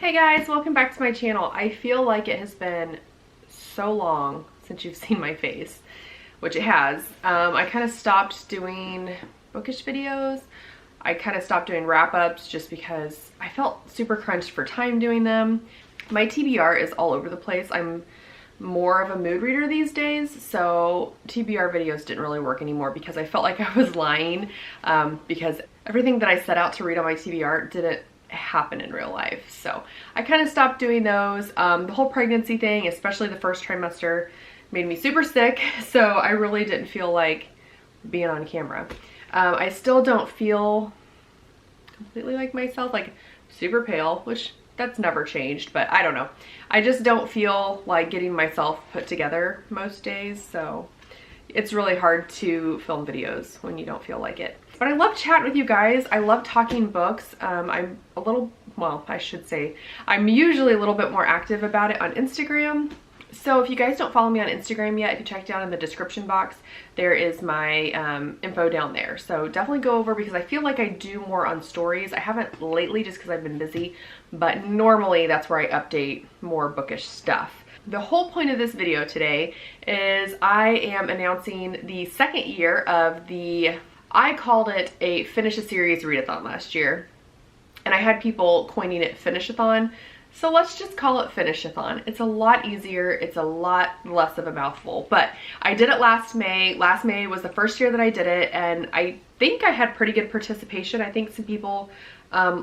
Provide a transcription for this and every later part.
Hey guys, welcome back to my channel. I feel like it has been so long since you've seen my face, which it has. I kind of stopped doing bookish videos. I kind of stopped doing wrap-ups just because I felt super crunched for time doing them. My TBR is all over the place. I'm more of a mood reader these days, so TBR videos didn't really work anymore because I felt like I was lying because everything that I set out to read on my TBR didn't happen in real life. So I kind of stopped doing those. The whole pregnancy thing, especially the first trimester, made me super sick, so I really didn't feel like being on camera. I still don't feel completely like myself, like super pale, which that's never changed, but I don't know. I just don't feel like getting myself put together most days, so it's really hard to film videos when you don't feel like it. But I love chatting with you guys. I love talking books. I'm a little, well, I should say, I'm usually a little bit more active about it on Instagram. So if you guys don't follow me on Instagram yet, if you check down in the description box, there is my info down there. So definitely go over because I feel like I do more on stories. I haven't lately just because I've been busy, but normally that's where I update more bookish stuff. The whole point of this video today is I am announcing the second year of the, I called it a Finish a Series Readathon last year, and I had people coining it Finishathon. So let's just call it Finishathon. It's a lot easier. It's a lot less of a mouthful, but I did it last May. Last May was the first year that I did it, and I think I had pretty good participation. I think some people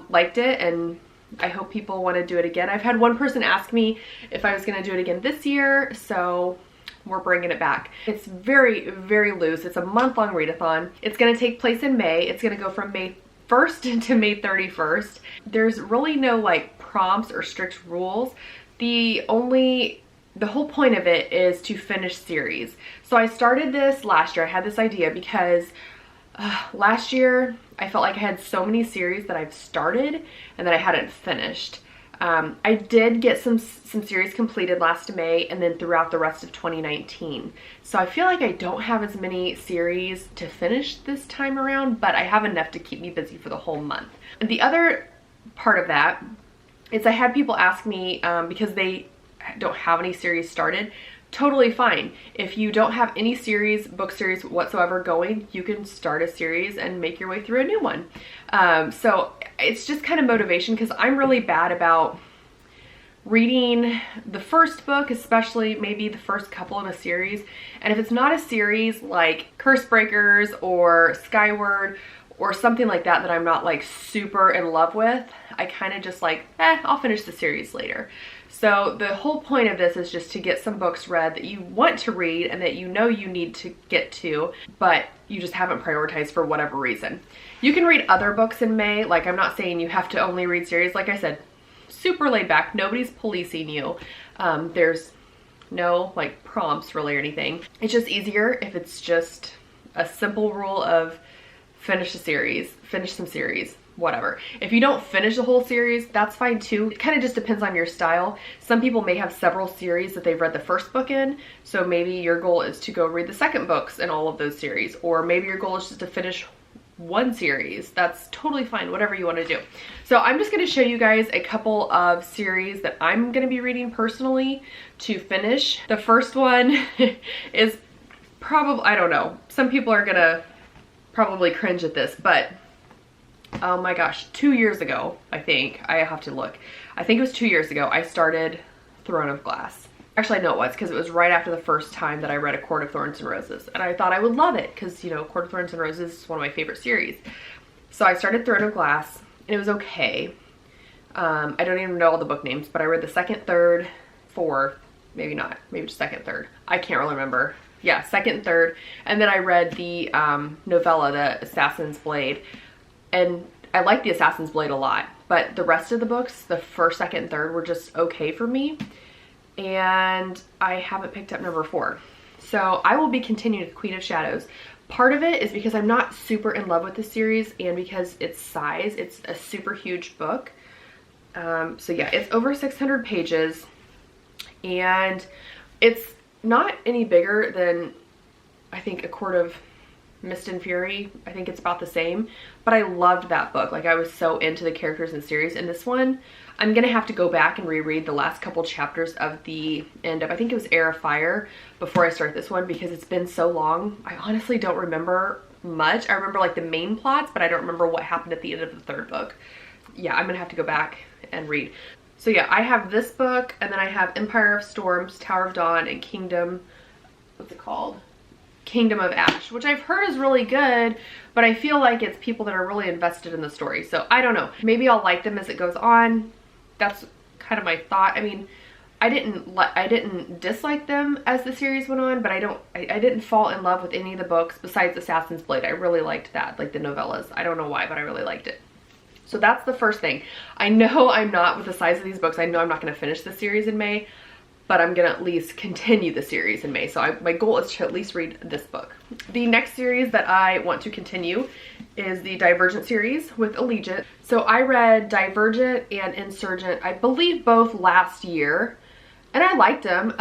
liked it, and I hope people want to do it again. I've had one person ask me if I was going to do it again this year, so we're bringing it back. It's very, very loose. It's a month-long readathon. It's going to take place in May. It's going to go from May 1st to May 31st. There's really no like prompts or strict rules. The whole point of it is to finish series. So I started this last year. I had this idea because last year I felt like I had so many series that I've started and that I hadn't finished. I did get some series completed last May and then throughout the rest of 2019. So I feel like I don't have as many series to finish this time around, but I have enough to keep me busy for the whole month. And the other part of that is I had people ask me because they don't have any series started. Totally fine. If you don't have any series, book series whatsoever going, you can start a series and make your way through a new one. So it's just kind of motivation because I'm really bad about reading the first book, especially maybe the first couple in a series. And if it's not a series like Curse Breakers or Skyward or something like that that I'm not like super in love with, I kind of just like, I'll finish the series later. So the whole point of this is just to get some books read that you want to read and that you know you need to get to, but you just haven't prioritized for whatever reason. You can read other books in May. Like, I'm not saying you have to only read series. Like I said, super laid back. Nobody's policing you. There's no like prompts really or anything. It's just easier if it's just a simple rule of finish a series, finish some series, whatever. If you don't finish the whole series, that's fine too. It kind of just depends on your style. Some people may have several series that they've read the first book in, so maybe your goal is to go read the second books in all of those series, or maybe your goal is just to finish one series. That's totally fine, whatever you want to do. So I'm just going to show you guys a couple of series that I'm going to be reading personally to finish. The first one is probably, I don't know, some people are going to probably cringe at this, but oh my gosh, 2 years ago, I think, I have to look. I think it was 2 years ago, I started Throne of Glass. Actually, I know it was because it was right after the first time that I read A Court of Thorns and Roses. And I thought I would love it because, you know, Court of Thorns and Roses is one of my favorite series. So I started Throne of Glass and it was okay. I don't even know all the book names, but I read the second, third, fourth, maybe not, maybe just second, third. I can't really remember. Yeah, second and third. And then I read the novella, The Assassin's Blade. And I liked The Assassin's Blade a lot, but the rest of the books, the first, second, and third, were just okay for me. And I haven't picked up number 4. So I will be continuing with Queen of Shadows. Part of it is because I'm not super in love with the series and because its size, it's a super huge book. So yeah, it's over 600 pages and it's not any bigger than, I think, A Court of Mist and Fury. I think it's about the same, but I loved that book. Like, I was so into the characters and series. In this one, I'm gonna have to go back and reread the last couple chapters of the end of, I think it was Heir of Fire, before I start this one, because it's been so long. I honestly don't remember much. I remember like the main plots, but I don't remember what happened at the end of the third book. Yeah, I'm gonna have to go back and read. So yeah, I have this book, and then I have Empire of Storms, Tower of Dawn, and Kingdom, what's it called? Kingdom of Ash, which I've heard is really good, but I feel like it's people that are really invested in the story. So I don't know. Maybe I'll like them as it goes on. That's kind of my thought. I mean, I didn't dislike them as the series went on, but I didn't fall in love with any of the books besides Assassin's Blade. I really liked that, like the novellas. I don't know why, but I really liked it. So that's the first thing. I know I'm not, with the size of these books, I know I'm not going to finish the series in May, but I'm gonna at least continue the series in May. So my goal is to at least read this book. The next series that I want to continue is the Divergent series with Allegiant. So I read Divergent and Insurgent, I believe both last year, and I liked them.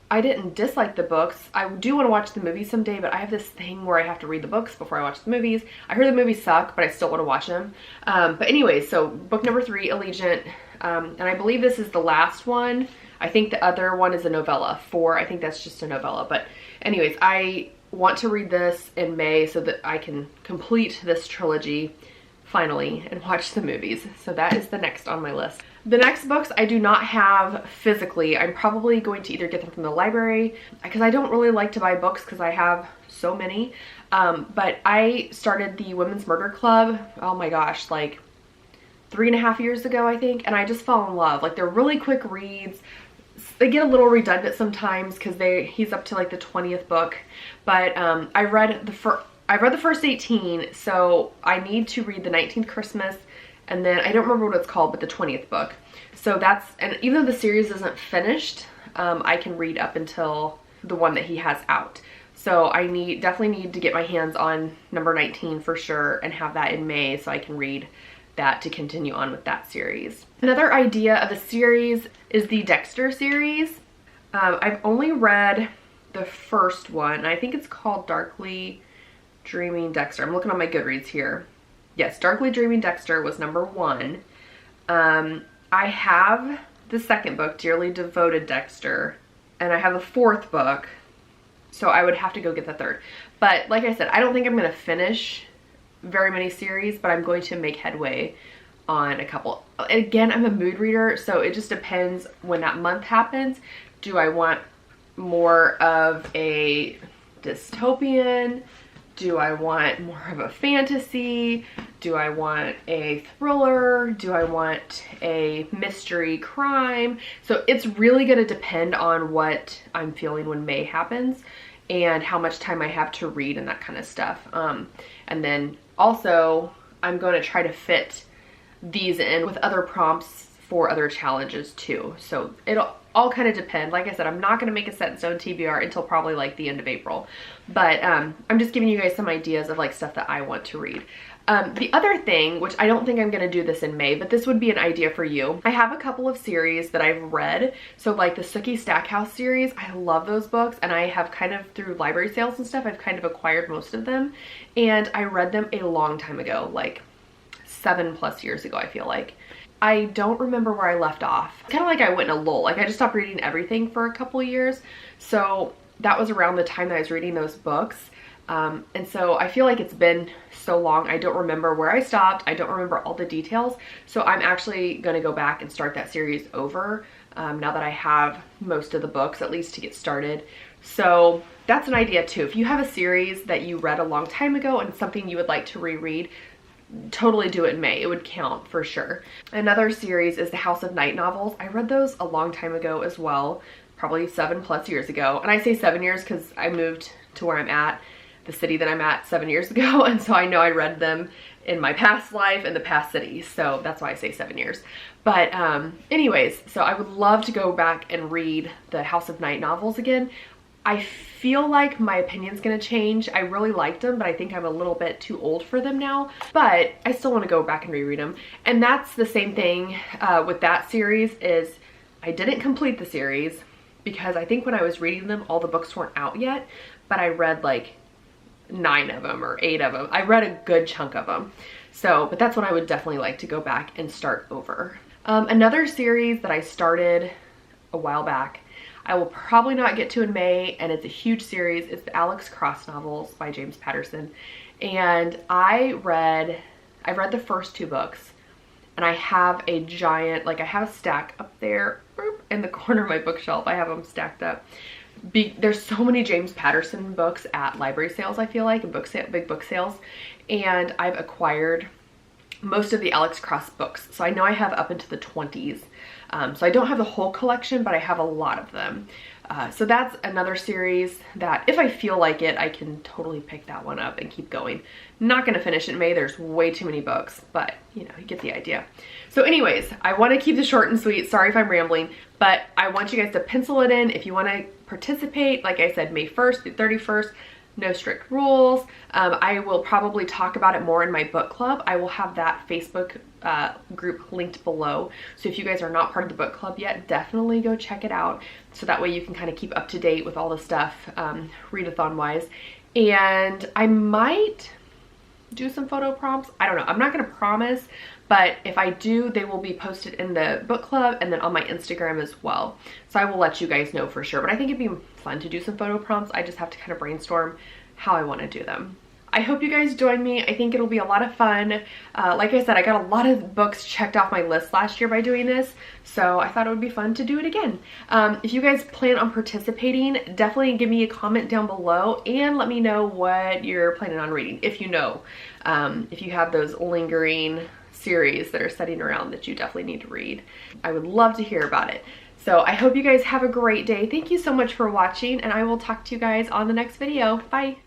I didn't dislike the books. I do want to watch the movies someday, but I have this thing where I have to read the books before I watch the movies. I heard the movies suck, but I still want to watch them. But anyways, so book number 3, Allegiant, and I believe this is the last one. I think the other one is a novella. 4, I think that's just a novella. But anyways, I want to read this in May so that I can complete this trilogy finally and watch the movies. So that is the next on my list. The next books I do not have physically. I'm probably going to either get them from the library, because I don't really like to buy books because I have so many. But I started the Women's Murder Club, oh my gosh, like 3.5 years ago, I think, and I just fell in love. Like, they're really quick reads. They get a little redundant sometimes because he's up to like the 20th book, but I read the first 18, so I need to read the 19th Christmas, and then I don't remember what it's called, but the 20th book. So that's, and even though the series isn't finished, I can read up until the one that he has out. So I definitely need to get my hands on number 19 for sure and have that in May so I can read that to continue on with that series. Another idea of a series is the Dexter series. I've only read the first one. I think it's called Darkly Dreaming Dexter. I'm looking on my Goodreads here. Yes, Darkly Dreaming Dexter was number 1. I have the second book, Dearly Devoted Dexter, and I have the 4th book, so I would have to go get the 3rd. But like I said, I don't think I'm going to finish very many series, but I'm going to make headway on a couple. Again, I'm a mood reader, so it just depends when that month happens. Do I want more of a dystopian? Do I want more of a fantasy? Do I want a thriller? Do I want a mystery crime? So it's really going to depend on what I'm feeling when May happens and how much time I have to read and that kind of stuff. And then also, I'm going to try to fit these in with other prompts for other challenges too. So it'll all kind of depend. Like I said, I'm not going to make a set in stone TBR until probably like the end of April. But I'm just giving you guys some ideas of like stuff that I want to read. The other thing, which I don't think I'm going to do this in May, but this would be an idea for you. I have a couple of series that I've read. So like the Sookie Stackhouse series, I love those books, and I have kind of, through library sales and stuff, I've kind of acquired most of them. And I read them a long time ago, like 7+ years ago, I feel like. I don't remember where I left off. It's kind of like I went in a lull. Like, I just stopped reading everything for a couple years. So that was around the time that I was reading those books. And so I feel like it's been so long, I don't remember where I stopped. I don't remember all the details. So I'm actually going to go back and start that series over now that I have most of the books, at least to get started. So that's an idea too. If you have a series that you read a long time ago and something you would like to reread, totally do it in May. It would count for sure. Another series is the House of Night novels. I read those a long time ago as well, probably 7+ years ago. And I say 7 years because I moved to where I'm at, the city that I'm at, 7 years ago. And so I know I read them in my past life in the past city. So that's why I say 7 years. But anyways, so I would love to go back and read the House of Night novels again. I feel like my opinion's gonna change. I really liked them, but I think I'm a little bit too old for them now. But I still want to go back and reread them. And that's the same thing with that series. Is I didn't complete the series because I think when I was reading them, all the books weren't out yet. But I read like 9 of them or 8 of them. I read a good chunk of them. So, but that's what I would definitely like to go back and start over. Another series that I started a while back, I will probably not get to in May, and it's a huge series. It's the Alex Cross novels by James Patterson. And I've read the first 2 books, and I have a giant, like I have a stack up there in the corner of my bookshelf. I have them stacked up. There's so many James Patterson books at library sales, I feel like, and big book sales, and I've acquired most of the Alex Cross books. So I know I have up into the 20s. So I don't have the whole collection, but I have a lot of them. So that's another series that if I feel like it, I can totally pick that one up and keep going. Not gonna finish it in May, there's way too many books, but you know, you get the idea. So anyways, I wanna keep this short and sweet. Sorry if I'm rambling, but I want you guys to pencil it in. If you wanna participate, like I said, May 1st through 31st, no strict rules. I will probably talk about it more in my book club. I will have that Facebook group linked below. So if you guys are not part of the book club yet, definitely go check it out. So that way you can kind of keep up to date with all the stuff readathon wise. And I might do some photo prompts. I don't know. I'm not going to promise, but if I do, they will be posted in the book club and then on my Instagram as well. So I will let you guys know for sure, but I think it'd be fun to do some photo prompts. I just have to kind of brainstorm how I want to do them. I hope you guys join me. I think it'll be a lot of fun. Like I said, I got a lot of books checked off my list last year by doing this, so I thought it would be fun to do it again. If you guys plan on participating, definitely give me a comment down below and let me know what you're planning on reading, if you know. If you have those lingering series that are sitting around that you definitely need to read. I would love to hear about it. So I hope you guys have a great day. Thank you so much for watching, and I will talk to you guys on the next video. Bye.